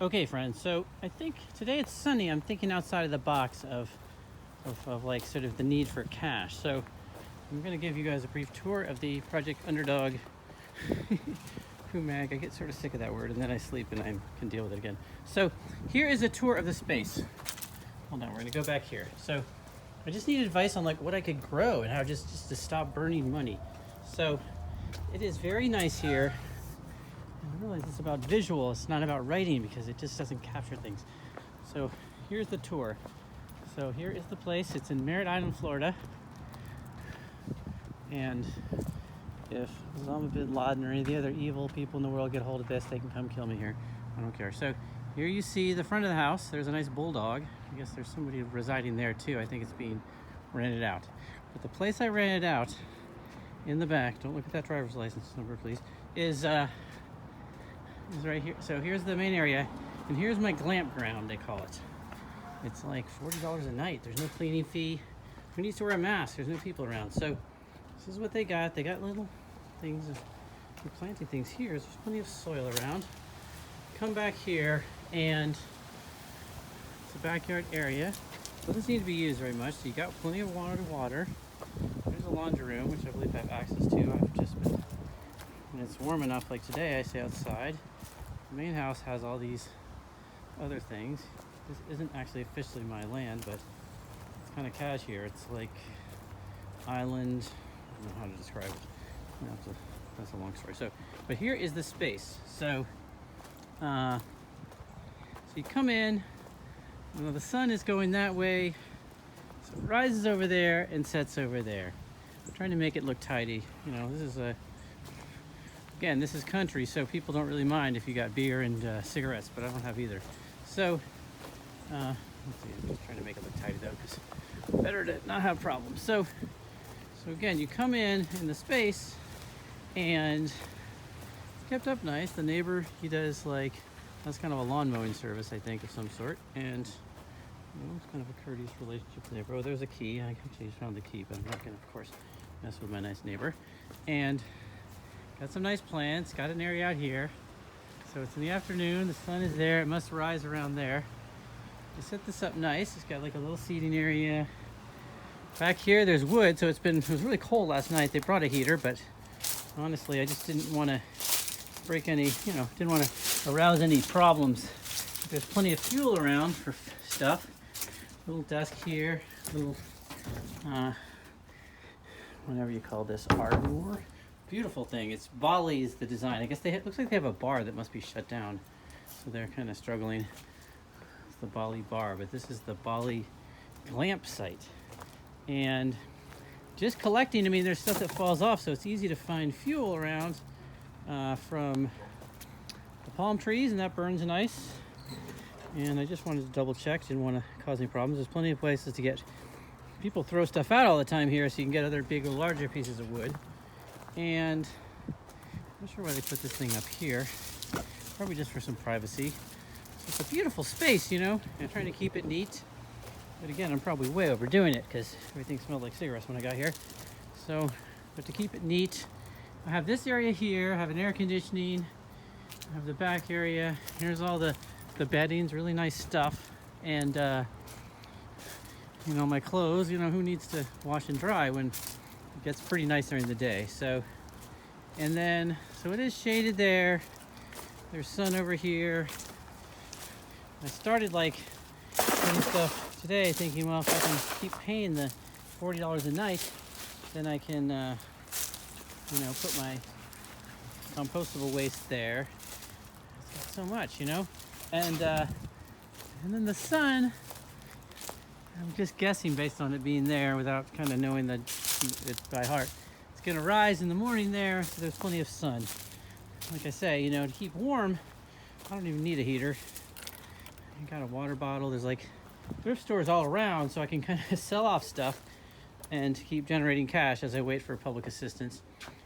Okay, friends, so I think today it's sunny. I'm thinking outside of the box of like sort of the need for cash. So I'm going to give you guys a brief tour of the Project Underdog PUMAG. I get sort of sick of that word and then I sleep and I can deal with it again. So here is a tour of the space. Hold on, we're going to go back here. So I just need advice on like what I could grow and how just to stop burning money. So it is very nice here. I realize it's about visual, it's not about writing because it just doesn't capture things. So here's the tour. So here is the place. It's in Merritt Island, Florida. And if Osama bin Laden or any of the other evil people in the world get a hold of this, they can come kill me here. I don't care. So here you see the front of the house. There's a nice bulldog. I guess there's somebody residing there too. I think it's being rented out. But the place I rented out in the back, don't look at that driver's license number please, is right here. So here's the main area, and here's my glamp ground, they call it. It's like $40 a night. There's no cleaning fee. Who needs to wear a mask? There's no people around. So this is what they got. They got little things. They're planting things here. There's plenty of soil around. Come back here, and it's a backyard area. Doesn't need to be used very much. So you got plenty of water. There's a laundry room, which I believe I have access to. I've just been, when it's warm enough, like today, I stay outside. The main house has all these other things. This isn't actually officially my land, but it's kind of cash here. It's like island, I don't know how to describe it. That's a long story. So, but here is the space. So you come in, you know, the sun is going that way, so it rises over there and sets over there. I'm trying to make it look tidy. You know, this is again, this is country, so people don't really mind if you got beer and cigarettes, but I don't have either. So, let's see, I'm just trying to make it look tidy though, because better to not have problems. So again, you come in the space, and it's kept up nice. The neighbor, he does that's kind of a lawn mowing service, I think, of some sort, and you know, it's kind of a courteous relationship with the neighbor. Oh, there's a key. I actually just found the key, but I'm not gonna, of course, mess with my nice neighbor. And got some nice plants, got an area out here. So it's in the afternoon, the sun is there, it must rise around there. I set this up nice, it's got like a little seating area. Back here there's wood, so it was really cold last night. They brought a heater, but honestly I just didn't want to break any, didn't want to arouse any problems. There's plenty of fuel around for stuff. Little desk here, little, whatever you call this, armoire. Beautiful thing. It's Bali is the design. I guess looks like they have a bar that must be shut down, so they're kind of struggling. It's the Bali bar, but this is the Bali Glampsite. And just collecting, I mean, there's stuff that falls off, so it's easy to find fuel around from the palm trees, and that burns nice. And I just wanted to double check, didn't want to cause any problems. There's plenty of places to get. People throw stuff out all the time here, so you can get other big or larger pieces of wood. And I'm not sure why they put this thing up here. Probably just for some privacy. It's a beautiful space, you know. I'm trying to keep it neat. But again, I'm probably way overdoing it because everything smelled like cigarettes when I got here. So, but to keep it neat, I have this area here. I have an air conditioning. I have the back area. Here's all the beddings, really nice stuff. And, my clothes, who needs to wash and dry when it gets pretty nice during the day. So it is shaded there. There's sun over here. I started putting stuff today thinking, well, if I can keep paying the $40 a night, then I can put my compostable waste there. It's got so much, and then the sun, I'm just guessing based on it being there without kind of knowing it by heart. It's going to rise in the morning there, so there's plenty of sun. Like I say, to keep warm, I don't even need a heater. I got a water bottle. There's thrift stores all around, so I can kind of sell off stuff and keep generating cash as I wait for public assistance.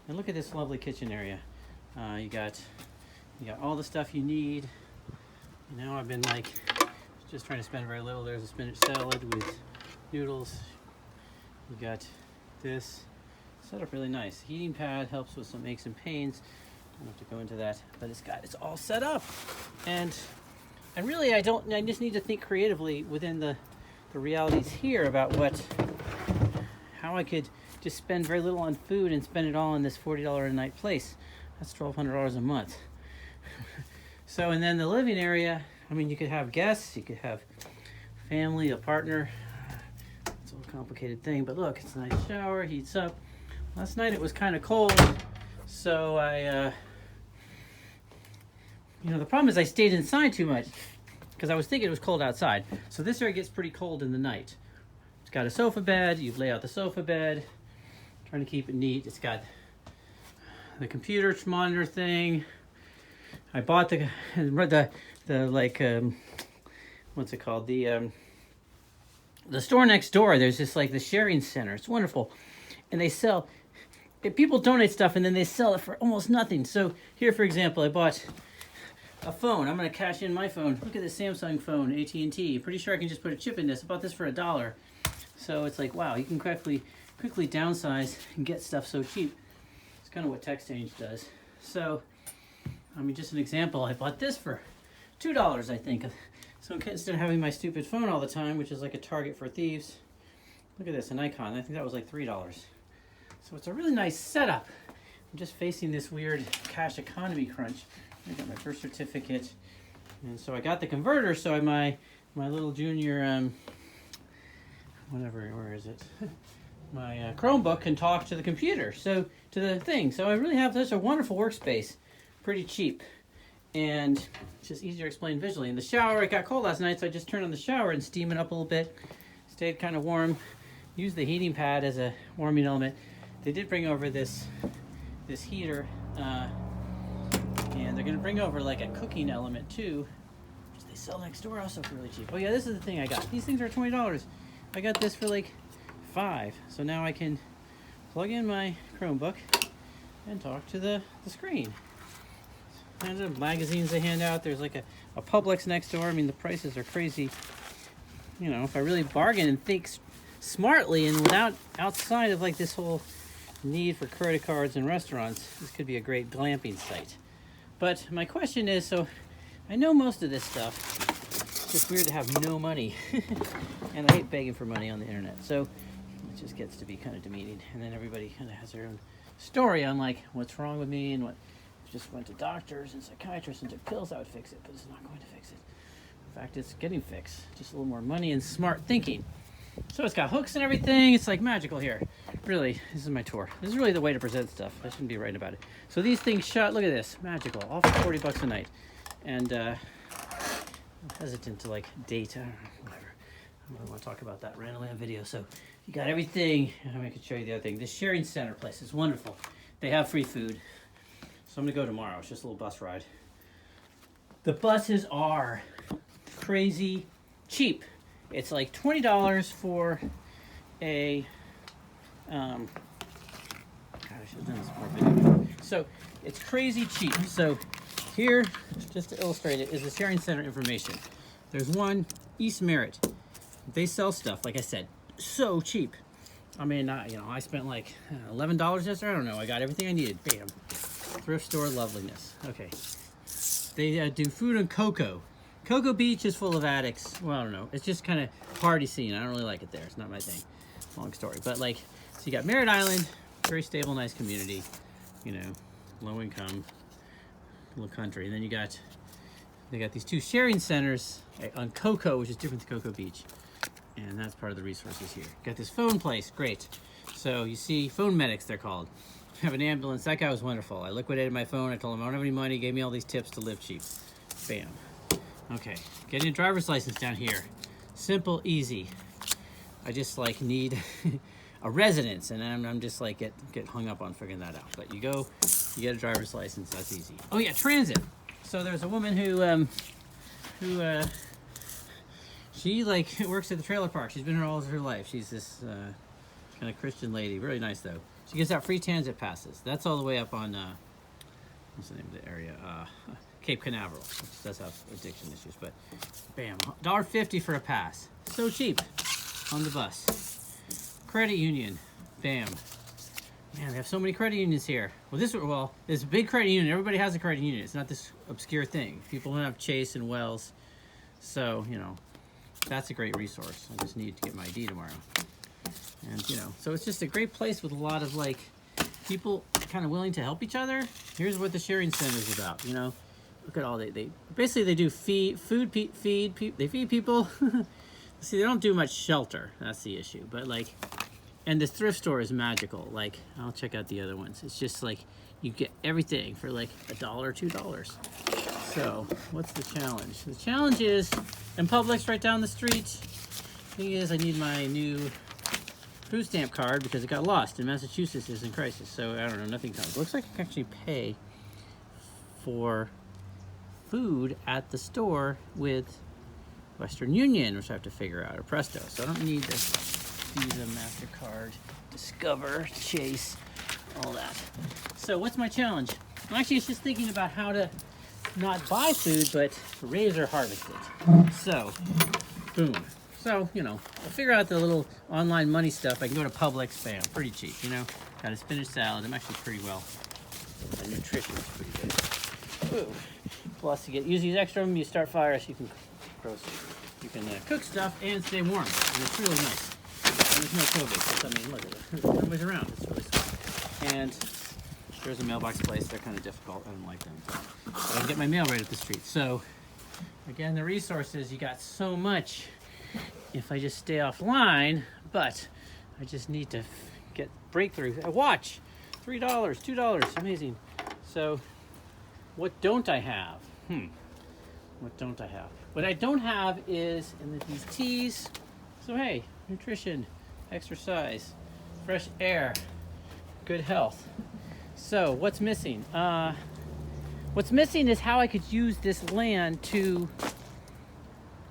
And look at this lovely kitchen area. You got all the stuff you need. I've been just trying to spend very little. There's a spinach salad with noodles. You got this set up really nice. Heating pad helps with some aches and pains. I don't have to go into that, but it's all set up. And And really, I just need to think creatively within the realities here about how I could just spend very little on food and spend it all in this $40 a night place. That's $1,200 a month. So, and then the living area, I mean, you could have guests, you could have family, a partner. It's a little complicated thing, but look, it's a nice shower, heats up. Last night it was kind of cold, so the problem is I stayed inside too much because I was thinking it was cold outside. So this area gets pretty cold in the night. It's got a sofa bed, you lay out the sofa bed, trying to keep it neat. It's got the computer monitor thing. I bought the what's it called? The store next door. There's just like the sharing center. It's wonderful, and they sell. People donate stuff and then they sell it for almost nothing. So here, for example, I bought a phone. I'm gonna cash in my phone. Look at this Samsung phone, AT&T. Pretty sure I can just put a chip in this. I bought this for $1. So it's like, wow, you can quickly downsize and get stuff so cheap. It's kind of what TechStange does. So. I mean, just an example, I bought this for $2, I think. So instead of having my stupid phone all the time, which is like a target for thieves, look at this, an icon. I think that was like $3. So it's a really nice setup. I'm just facing this weird cash economy crunch. I got my birth certificate. And so I got the converter, so my little junior, where is it? My Chromebook can talk to the computer, so to the thing. So I really have such a wonderful workspace. Pretty cheap, and it's just easier to explain visually. In the shower, it got cold last night, so I just turned on the shower and steam it up a little bit. Stayed kind of warm. Used the heating pad as a warming element. They did bring over this heater, and they're going to bring over like a cooking element too, which they sell next door also for really cheap. Oh yeah, this is the thing I got. These things are $20. I got this for like $5. So now I can plug in my Chromebook and talk to the screen. And the magazines they hand out. There's like a Publix next door. I mean, the prices are crazy. You know, if I really bargain and think smartly and without outside of like this whole need for credit cards and restaurants, this could be a great glamping site. But my question is, so I know most of this stuff. It's just weird to have no money. And I hate begging for money on the internet. So it just gets to be kind of demeaning. And then everybody kind of has their own story on like what's wrong with me and what. Just went to doctors and psychiatrists and took pills that would fix it, but it's not going to fix it. In fact, it's getting fixed. Just a little more money and smart thinking. So it's got hooks and everything. It's like magical here. Really, this is my tour. This is really the way to present stuff. I shouldn't be writing about it. So these things shut. Look at this. Magical. All for $40 a night. And I'm hesitant to like date. Whatever. I don't want to talk about that randomly on video. So you got everything. I can show you the other thing. This sharing center place is wonderful. They have free food. So I'm going to go tomorrow. It's just a little bus ride. The buses are crazy cheap. It's like $20 for a... God, I should have done this more video. So it's crazy cheap. So here, just to illustrate it, is the sharing center information. There's one, East Merritt. They sell stuff, like I said, so cheap. I mean, I spent like $11 yesterday. I don't know. I got everything I needed. Bam. Thrift store loveliness. Okay. They do food and cocoa. Cocoa Beach is full of addicts. Well, I don't know. It's just kind of party scene. I don't really like it there. It's not my thing. Long story. But like, so you got Merritt Island, very stable, nice community. You know, low income, little country. And then they got these two sharing centers on Cocoa, which is different than Cocoa Beach. And that's part of the resources here. Got this phone place. Great. So you see, phone medics, they're called. Have an ambulance. That guy was wonderful. I liquidated my phone. I told him I don't have any money. He gave me all these tips to live cheap. Bam. Okay. Getting a driver's license down here. Simple, easy. I just like need a residence, and I'm just like get hung up on figuring that out. But you get a driver's license. That's easy. Oh yeah, transit. So there's a woman who she like works at the trailer park. She's been here all of her life. She's this kind of Christian lady. Really nice though. She gives out free transit passes. That's all the way up on, what's the name of the area? Cape Canaveral, which does have addiction issues. But, bam, $1.50 for a pass. So cheap on the bus. Credit union, bam. Man, they have so many credit unions here. Well, there's a big credit union. Everybody has a credit union. It's not this obscure thing. People don't have Chase and Wells. So, you know, that's a great resource. I just need to get my ID tomorrow. And, you know, so it's just a great place with a lot of, like, people kind of willing to help each other. Here's what the sharing center is about, you know. Look at all they basically they do feed people. See, they don't do much shelter. That's the issue. But, like, and the thrift store is magical. Like, I'll check out the other ones. It's just like you get everything for like $1 or $2. So what's the challenge? The challenge is, and Publix right down the street. Thing is, I need my new food stamp card because it got lost, and Massachusetts is in crisis. So I don't know, nothing comes. It looks like I can actually pay for food at the store with Western Union, which I have to figure out, or Presto. So I don't need the Visa, MasterCard, Discover, Chase, all that. So what's my challenge? Well, actually, it's just thinking about how to not buy food, but raise or harvest it. So, boom. So, you know, I'll figure out the little online money stuff. I can go to Publix, bam, pretty cheap, you know. Got a spinach salad. I'm actually pretty well. The nutrition is pretty good. Ooh. Plus, you get use these extra room, you start fires, you can cook stuff and stay warm, and it's really nice. And there's no COVID, I mean, look at it. Nobody's around. It's really sweet. And there's a mailbox place. They're kind of difficult. I don't like them. But I can get my mail right up the street. So, again, the resources, you got so much if I just stay offline, but I just need to get breakthrough. A watch, $3, $2, amazing. So, what don't I have? What don't I have? What I don't have is these teas. So hey, nutrition, exercise, fresh air, good health. So what's missing? What's missing is how I could use this land to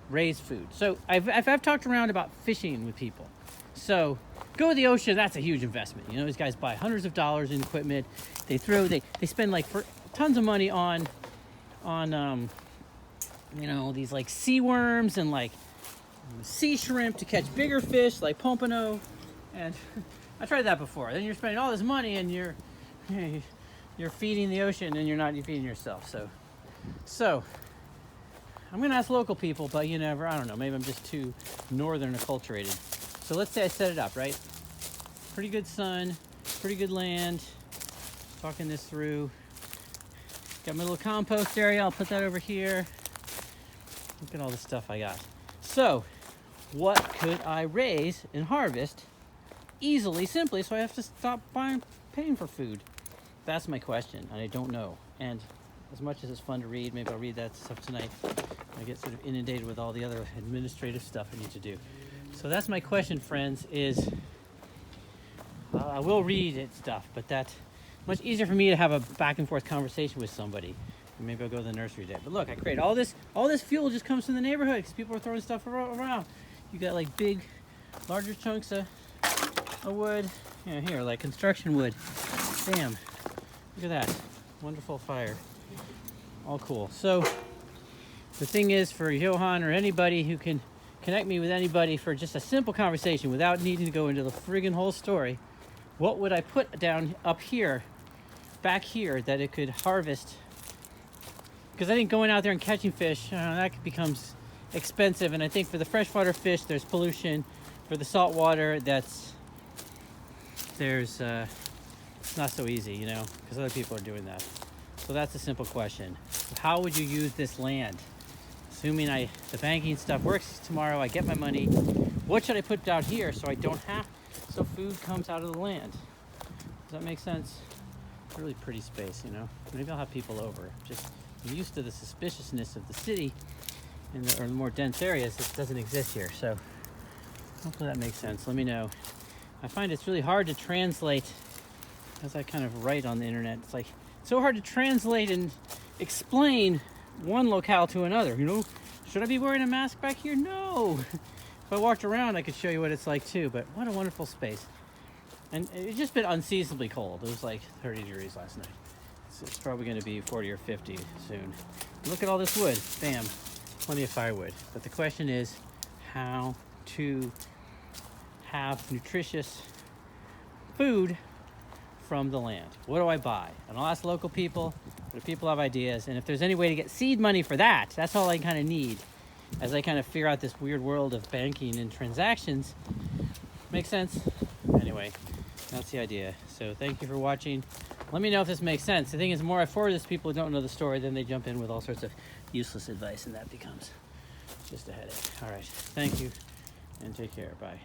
raise food. So I've talked around about fishing with people. So go to the ocean, that's a huge investment. You know, these guys buy hundreds of dollars in equipment. They spend like for tons of money on you know, these like sea worms and like sea shrimp to catch bigger fish like pompano. And I tried that before. Then you're spending all this money and you're feeding the ocean and you're not feeding yourself. So I'm gonna ask local people, but you never, I don't know, maybe I'm just too northern acculturated. So let's say I set it up, right? Pretty good sun, pretty good land. Talking this through. Got my little compost area, I'll put that over here. Look at all the stuff I got. So, what could I raise and harvest easily, simply, so I have to stop paying for food? That's my question, and I don't know. And as much as it's fun to read, maybe I'll read that stuff tonight. I get sort of inundated with all the other administrative stuff I need to do. So that's my question, friends, is I will read it stuff, but that's much easier for me to have a back and forth conversation with somebody. Maybe I'll go to the nursery today. But look, I create all this fuel just comes from the neighborhood because people are throwing stuff around. You got like big, larger chunks of wood. You know, here, like construction wood. Bam. Look at that. Wonderful fire. All cool. So the thing is, for Johan or anybody who can connect me with anybody for just a simple conversation without needing to go into the friggin' whole story, what would I put down up here, back here, that it could harvest? Because I think going out there and catching fish, that becomes expensive. And I think for the freshwater fish, there's pollution. For the saltwater, it's not so easy, you know, because other people are doing that. So that's a simple question. How would you use this land? Assuming the banking stuff works tomorrow, I get my money. What should I put down here so I don't have, so food comes out of the land? Does that make sense? It's a really pretty space, you know. Maybe I'll have people over. Just I'm used to the suspiciousness of the city or the more dense areas. It doesn't exist here, so hopefully that makes sense. Let me know. I find it's really hard to translate, as I kind of write on the internet. It's like so hard to translate and explain one locale to another. You know, should I be wearing a mask back here? No. If I walked around, I could show you what it's like too. But what a wonderful space. And it's just been unseasonably cold. It was like 30 degrees last night. It's probably going to be 40 or 50 soon. Look at all this wood. Bam. Plenty of firewood. But the question is how to have nutritious food from the land. What do I buy? And I'll ask local people. But if people have ideas, and if there's any way to get seed money for that, that's all I kind of need. as I kind of figure out this weird world of banking and transactions. Makes sense? Anyway, that's the idea. So thank you for watching. Let me know if this makes sense. The thing is, the more I forward this to people who don't know the story, then they jump in with all sorts of useless advice, and that becomes just a headache. All right, thank you, and take care. Bye.